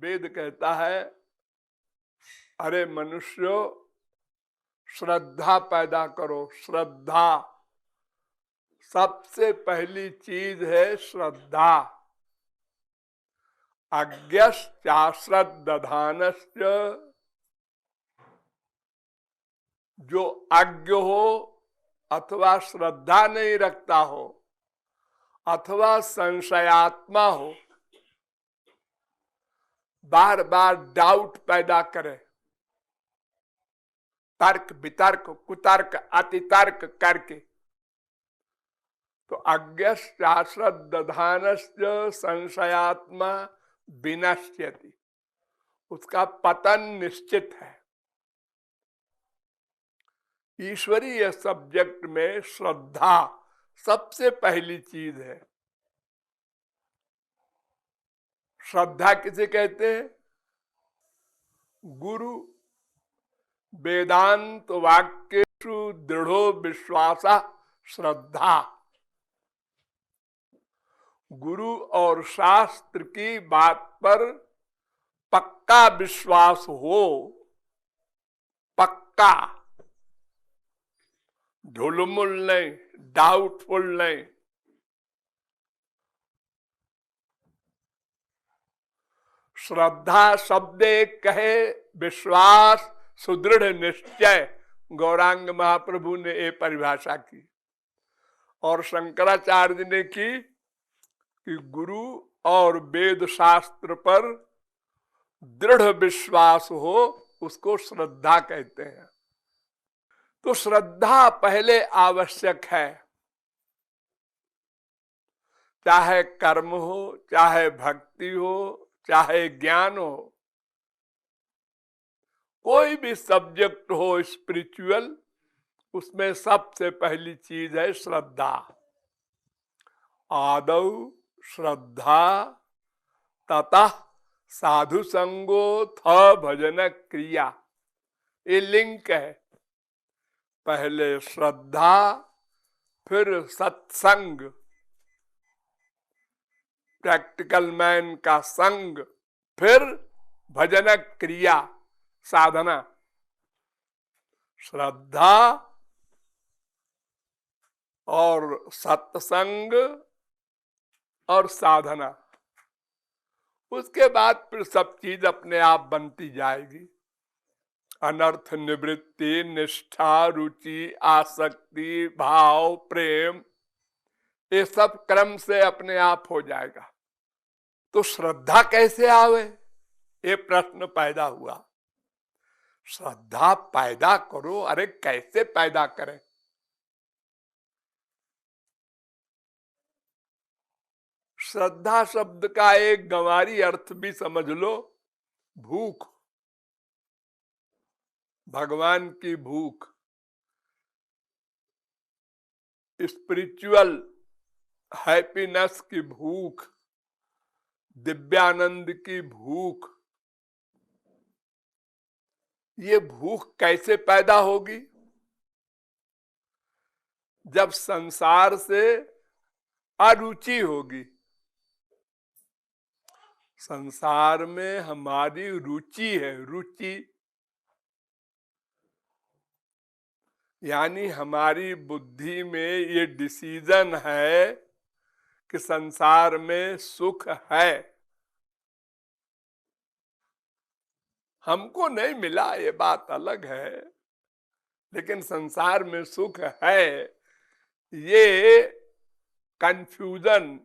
वेद कहता है, अरे मनुष्यों, श्रद्धा पैदा करो। श्रद्धा सबसे पहली चीज है, श्रद्धा। अज्ञश्चाश्रद्दधानश्च, जो अज्ञ हो अथवा श्रद्धा नहीं रखता हो अथवा संशयात्मा हो, बार बार डाउट पैदा करे, तर्क वितर्क कुतर्क अतितर्क करके, तो अज्ञश्चाश्रद्दधानश्च संशयात्मा विनश्यति, उसका पतन निश्चित है। ईश्वरीय सब्जेक्ट में श्रद्धा सबसे पहली चीज है। श्रद्धा किसे कहते हैं? गुरु वेदांत वाक्येषु दृढ़ो विश्वासा श्रद्धा। गुरु और शास्त्र की बात पर पक्का विश्वास हो, पक्का, ढुलमुल नहीं, डाउटफुल नहीं। श्रद्धा शब्द कहे विश्वास, सुदृढ़ निश्चय। गौरांग महाप्रभु ने ये परिभाषा की और शंकराचार्य ने की कि गुरु और वेद शास्त्र पर दृढ़ विश्वास हो, उसको श्रद्धा कहते हैं। तो श्रद्धा पहले आवश्यक है, चाहे कर्म हो, चाहे भक्ति हो, चाहे ज्ञान हो, कोई भी सब्जेक्ट हो स्पिरिचुअल, उसमें सबसे पहली चीज है श्रद्धा। आदौ श्रद्धा ततः साधु संगो थ भजन क्रिया, ये लिंक है। पहले श्रद्धा, फिर सत्संग, प्रैक्टिकल मैन का संग, फिर भजन क्रिया, साधना। श्रद्धा और सत्संग और साधना, उसके बाद फिर सब चीज अपने आप बनती जाएगी। अनर्थ निवृत्ति, निष्ठा, रुचि, आसक्ति, भाव, प्रेम, ये सब क्रम से अपने आप हो जाएगा। तो श्रद्धा कैसे आवे, ये प्रश्न पैदा हुआ। श्रद्धा पैदा करो, अरे कैसे पैदा करें? श्रद्धा शब्द का एक गंवारी अर्थ भी समझ लो, भूख, भगवान की भूख, स्पिरिचुअल हैप्पीनेस की भूख, दिव्यानंद की भूख। ये भूख कैसे पैदा होगी? जब संसार से अरुचि होगी। संसार में हमारी रुचि है, रुचि यानी हमारी बुद्धि में ये डिसीजन है कि संसार में सुख है। हमको नहीं मिला, ये बात अलग है, लेकिन संसार में सुख है, ये कंफ्यूजन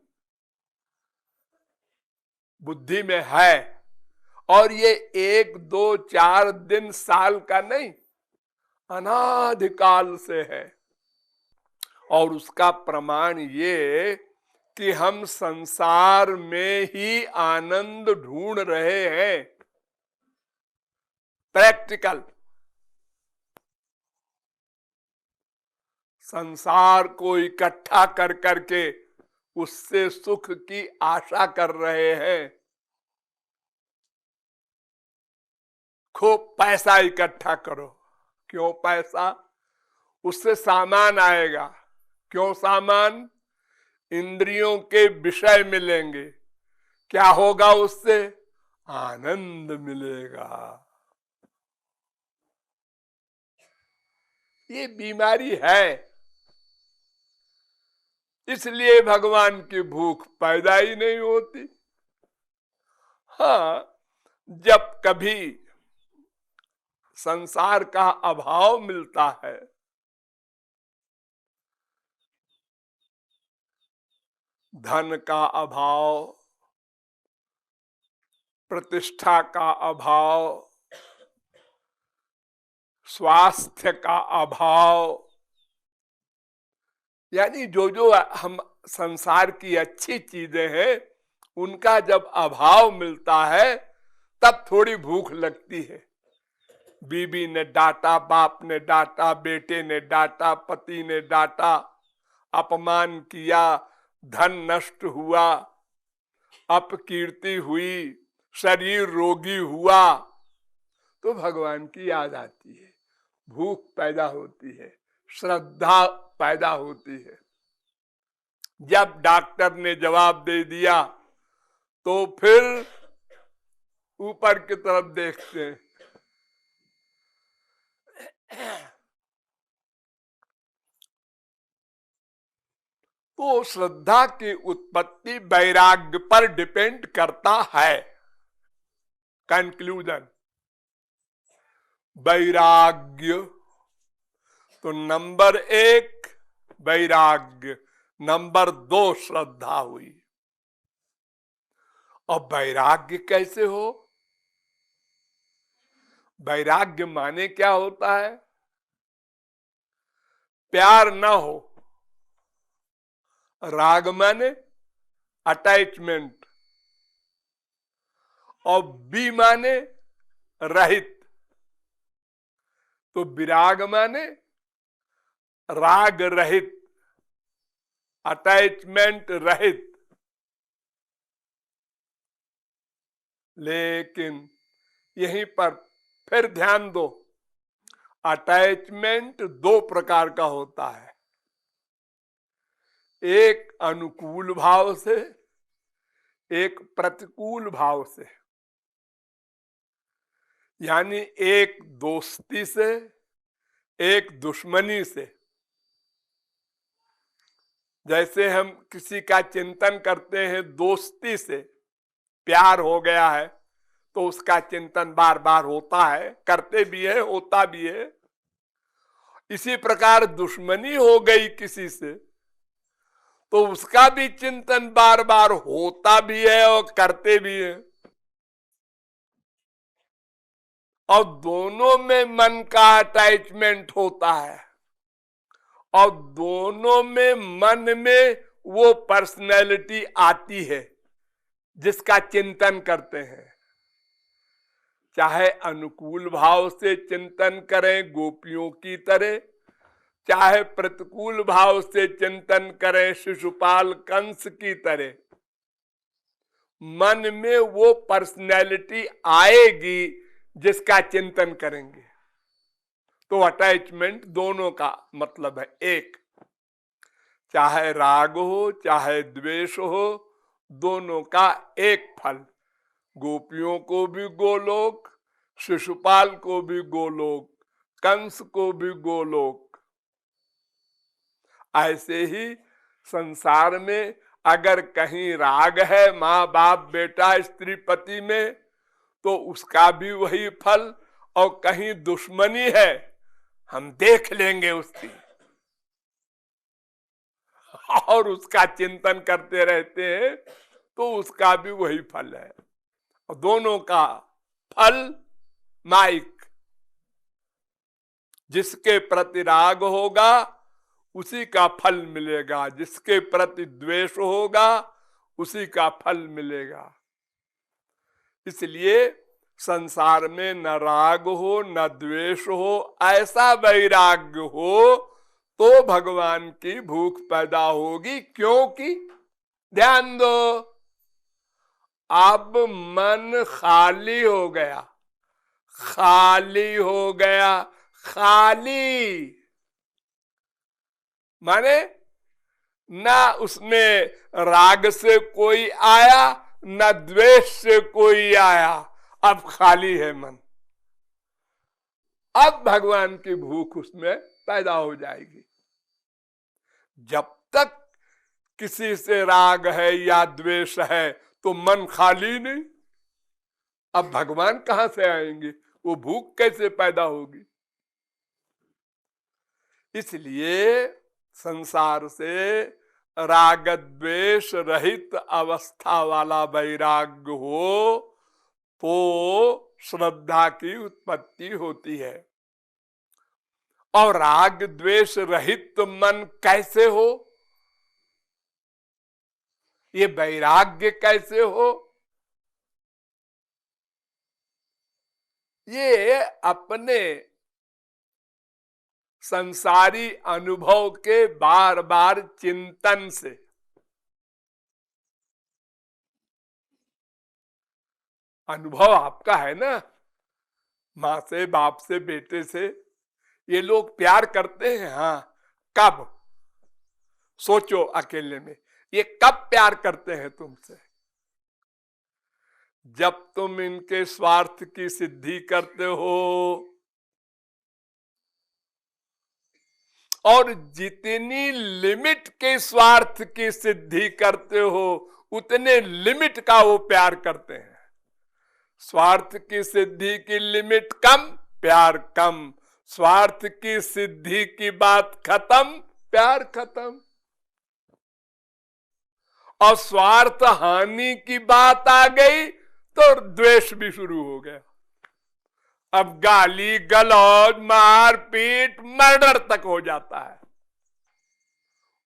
बुद्धि में है। और ये 1, 2, 4 दिन, साल का नहीं, अनादिकाल से है। और उसका प्रमाण ये कि हम संसार में ही आनंद ढूंढ रहे हैं, प्रैक्टिकल। संसार को इकट्ठा कर करके उससे सुख की आशा कर रहे हैं। खूब पैसा इकट्ठा करो। क्यों पैसा? उससे सामान आएगा। क्यों सामान? इंद्रियों के विषय मिलेंगे। क्या होगा उससे? आनंद मिलेगा। ये बीमारी है, इसलिए भगवान की भूख पैदा ही नहीं होती। हाँ, जब कभी संसार का अभाव मिलता है, धन का अभाव, प्रतिष्ठा का अभाव, स्वास्थ्य का अभाव, यानी जो जो हम संसार की अच्छी चीजें हैं उनका जब अभाव मिलता है तब थोड़ी भूख लगती है। बीवी ने डांटा, बाप ने डांटा, बेटे ने डांटा, पति ने डांटा, अपमान किया, धन नष्ट हुआ, अपकीर्ति हुई, शरीर रोगी हुआ, तो भगवान की याद आती है, भूख पैदा होती है, श्रद्धा पैदा होती है। जब डॉक्टर ने जवाब दे दिया तो फिर ऊपर की तरफ देखते हैं। तो श्रद्धा की उत्पत्ति वैराग्य पर डिपेंड करता है। कंक्लूजन, वैराग्य तो नंबर 1 वैराग्य, नंबर 2 श्रद्धा हुई। और वैराग्य कैसे हो? वैराग्य माने क्या होता है? प्यार ना हो, राग माने अटैचमेंट, और बी माने रहित, तो विराग माने राग रहित, अटैचमेंट रहित। लेकिन यहीं पर फिर ध्यान दो, अटैचमेंट 2 प्रकार का होता है, एक अनुकूल भाव से, एक प्रतिकूल भाव से। यानी एक दोस्ती से, एक दुश्मनी से। जैसे हम किसी का चिंतन करते हैं दोस्ती से, प्यार हो गया है तो उसका चिंतन बार बार होता है, करते भी है, होता भी है। इसी प्रकार दुश्मनी हो गई किसी से तो उसका भी चिंतन बार बार होता भी है और करते भी है। और दोनों में मन का अटैचमेंट होता है, और दोनों में मन में वो पर्सनैलिटी आती है जिसका चिंतन करते हैं। चाहे अनुकूल भाव से चिंतन करें गोपियों की तरह, चाहे प्रतिकूल भाव से चिंतन करें शिशुपाल कंस की तरह, मन में वो पर्सनैलिटी आएगी जिसका चिंतन करेंगे। तो अटैचमेंट दोनों का मतलब है एक, चाहे राग हो चाहे द्वेष हो, दोनों का एक फल। गोपियों को भी गोलोक, शिशुपाल को भी गोलोक, कंस को भी गोलोक। ऐसे ही संसार में अगर कहीं राग है माँ बाप बेटा स्त्री पति में तो उसका भी वही फल, और कहीं दुश्मनी है हम देख लेंगे उसकी और उसका चिंतन करते रहते हैं तो उसका भी वही फल है। और दोनों का फल माइक, जिसके प्रति राग होगा उसी का फल मिलेगा, जिसके प्रति द्वेष होगा उसी का फल मिलेगा। इसलिए संसार में न राग हो न द्वेष हो, ऐसा वैराग्य हो तो भगवान की भूख पैदा होगी। क्योंकि ध्यान दो, अब मन खाली हो गया, खाली हो गया, खाली माने ना उसमें राग से कोई आया न द्वेष से कोई आया, अब खाली है मन। अब भगवान की भूख उसमें पैदा हो जाएगी। जब तक किसी से राग है या द्वेष है तो मन खाली नहीं। अब भगवान कहां से आएंगे, वो भूख कैसे पैदा होगी। इसलिए संसार से राग द्वेष रहित अवस्था वाला वैराग्य हो तो श्रद्धा की उत्पत्ति होती है। और राग द्वेष रहित मन कैसे हो, ये वैराग्य कैसे हो, ये अपने संसारी अनुभव के बार बार चिंतन से। अनुभव आपका है ना, माँ से, बाप से, बेटे से, ये लोग प्यार करते हैं। हाँ, कब? सोचो अकेले में, ये कब प्यार करते हैं तुमसे? जब तुम इनके स्वार्थ की सिद्धि करते हो। और जितनी लिमिट के स्वार्थ की सिद्धि करते हो उतने लिमिट का वो प्यार करते हैं। स्वार्थ की सिद्धि की लिमिट कम, प्यार कम। स्वार्थ की सिद्धि की बात खत्म, प्यार खत्म। और स्वार्थ हानि की बात आ गई तो द्वेष भी शुरू हो गया। अब गाली गलौज, मार पीट, मर्डर तक हो जाता है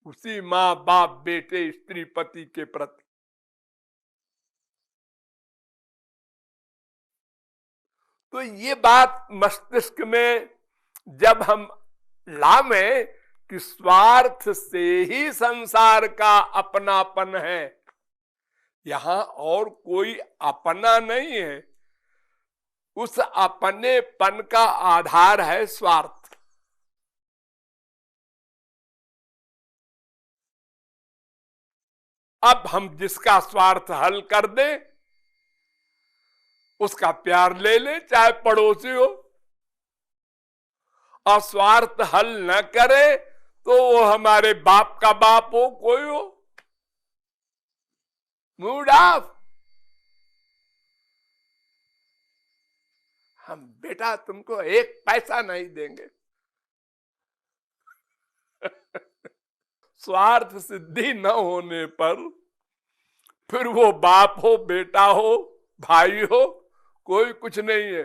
उसी माँ बाप बेटे स्त्री पति के प्रति। तो ये बात मस्तिष्क में जब हम लावें कि स्वार्थ से ही संसार का अपनापन है, यहां और कोई अपना नहीं है, उस अपनेपन का आधार है स्वार्थ। अब हम जिसका स्वार्थ हल कर दें उसका प्यार ले ले, चाहे पड़ोसी हो। और स्वार्थ हल न करे तो वो हमारे बाप का बाप हो, कोई हो, मूड ऑफ। हम बेटा तुमको एक पैसा नहीं देंगे। स्वार्थ सिद्धि न होने पर फिर वो बाप हो, बेटा हो, भाई हो, कोई कुछ नहीं है।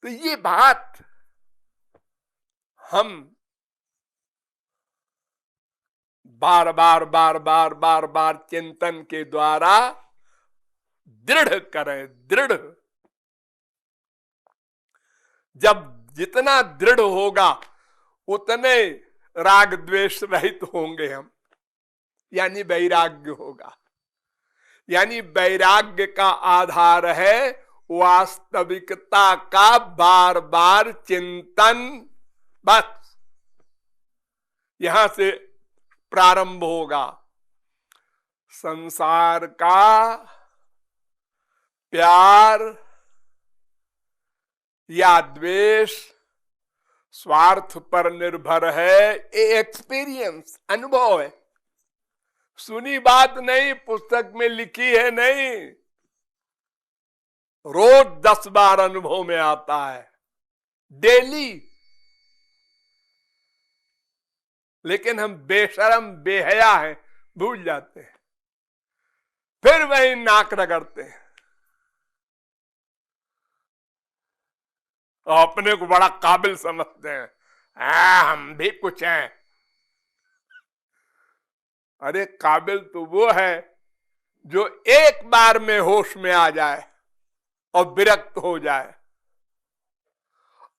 तो ये बात हम बार बार बार बार बार बार चिंतन के द्वारा दृढ़ करें। दृढ़ जब जितना दृढ़ होगा उतने राग द्वेष रहित होंगे हम, यानी वैराग्य होगा। यानी वैराग्य का आधार है वास्तविकता का बार बार चिंतन। बस यहां से प्रारंभ होगा। संसार का प्यार या द्वेष स्वार्थ पर निर्भर है। ये एक्सपीरियंस, अनुभव है, सुनी बात नहीं, पुस्तक में लिखी है नहीं, रोज 10 बार अनुभव में आता है, डेली। लेकिन हम बेशरम बेहया हैं, भूल जाते हैं, फिर वही नाक रगड़ते हैं और अपने को बड़ा काबिल समझते हैं। हम भी कुछ हैं। अरे काबिल तो वो है जो एक बार में होश में आ जाए और विरक्त हो जाए।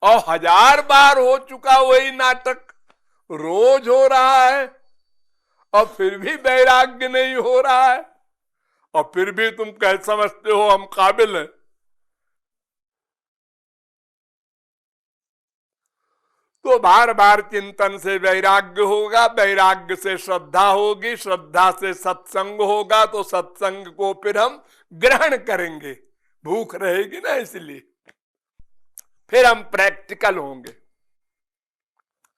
और 1000 बार हो चुका वही नाटक रोज हो रहा है और फिर भी वैराग्य नहीं हो रहा है, और फिर भी तुम कह समझते हो हम काबिल हैं। तो बार बार चिंतन से वैराग्य होगा, वैराग्य से श्रद्धा होगी, श्रद्धा से सत्संग होगा, तो सत्संग को फिर हम ग्रहण करेंगे, भूख रहेगी ना, इसलिए फिर हम प्रैक्टिकल होंगे।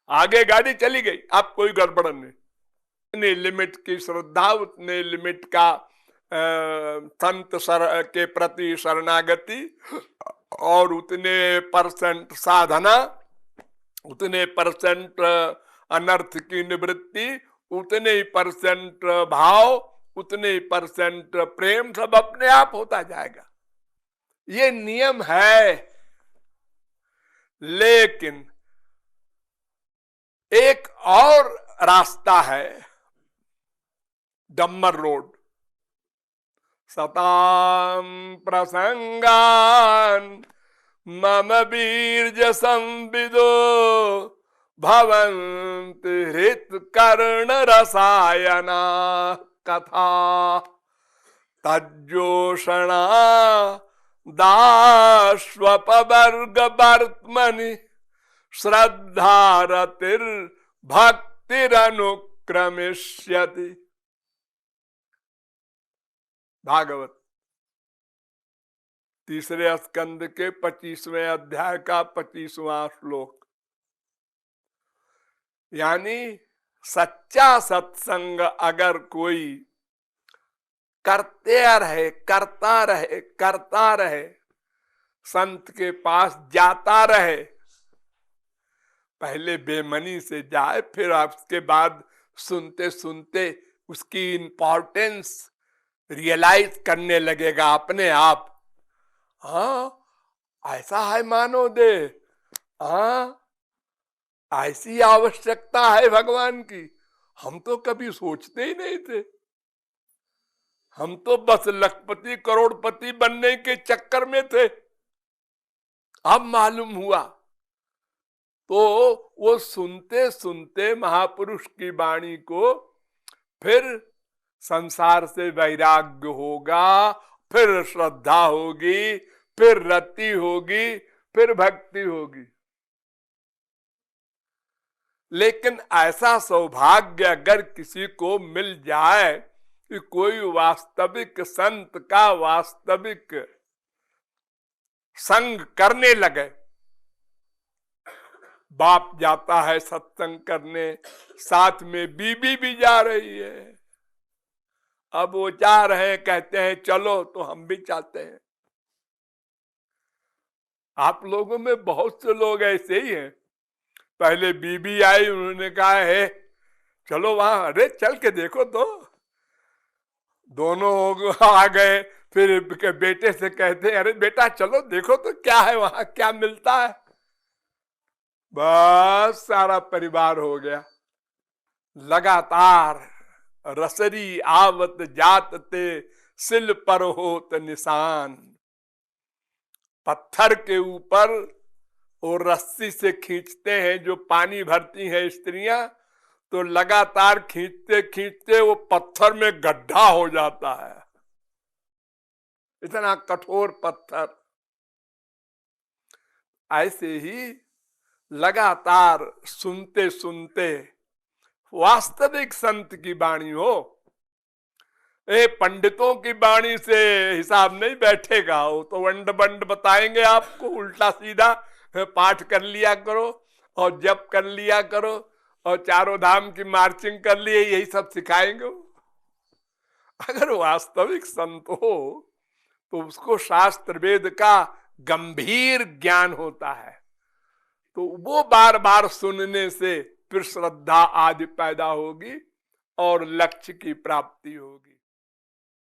आगे गाड़ी चली गई, अब कोई गड़बड़ नहीं। उतने लिमिट की श्रद्धा, उतने लिमिट का संत के प्रति शरणागति, और उतने परसेंट साधना, उतने परसेंट अनर्थ की निवृत्ति, उतने ही परसेंट भाव, उतने ही परसेंट प्रेम, सब अपने आप होता जाएगा। ये नियम है। लेकिन एक और रास्ता है, डम्बर रोड। सताम प्रसंगान मम बीर्ज संविदो भवन्ति हृत कर्ण रसायना कथा तज्जोषणा दाश्वपवर्ग वर्त्मनि श्रद्धारतिर भक्तिरनुक्रमिष्यति। भागवत तीसरे स्कंद के 25वें अध्याय का 25वां श्लोक। यानी सच्चा सत्संग अगर कोई करते रहे, करता रहे, करता रहे, संत के पास जाता रहे, पहले बेमनी से जाए, फिर उसके बाद सुनते सुनते उसकी इंपॉर्टेंस रियलाइज करने लगेगा अपने आप। हाँ, ऐसा है मानो दे, हाँ ऐसी आवश्यकता है भगवान की, हम तो कभी सोचते ही नहीं थे। हम तो बस लखपति करोड़पति बनने के चक्कर में थे, अब मालूम हुआ। तो वो सुनते सुनते महापुरुष की वाणी को, फिर संसार से वैराग्य होगा, फिर श्रद्धा होगी, फिर रति होगी, फिर भक्ति होगी। लेकिन ऐसा सौभाग्य अगर किसी को मिल जाए कि कोई वास्तविक संत का वास्तविक संग करने लगे, बाप जाता है सत्संग करने, साथ में बीबी भी जा रही है, अब वो जा रहे हैं, कहते हैं चलो, तो हम भी चाहते हैं। आप लोगों में बहुत से लोग ऐसे ही हैं। पहले बीबी आई, उन्होंने कहा है चलो वहां, अरे चल के देखो तो, दोनों आ गए। फिर बेटे से कहते हैं अरे बेटा चलो देखो तो क्या है वहां, क्या मिलता है। बस सारा परिवार हो गया। लगातार रसरी आवत जात ते सिल पर होत निशान। पत्थर के ऊपर और रस्सी से खींचते हैं, जो पानी भरती हैं स्त्रियां, तो लगातार खींचते खींचते वो पत्थर में गड्ढा हो जाता है, इतना कठोर पत्थर। ऐसे ही लगातार सुनते सुनते वास्तविक संत की वाणी हो। पंडितों की वाणी से हिसाब नहीं बैठेगा, वो तो वंड बंड बताएंगे आपको, उल्टा सीधा पाठ कर लिया करो और जप कर लिया करो और चारों धाम की मार्चिंग कर लिए, यही सब सिखाएंगे। अगर वास्तविक संत हो तो उसको शास्त्र वेद का गंभीर ज्ञान होता है, तो वो बार बार सुनने से फिर श्रद्धा आदि पैदा होगी और लक्ष्य की प्राप्ति होगी।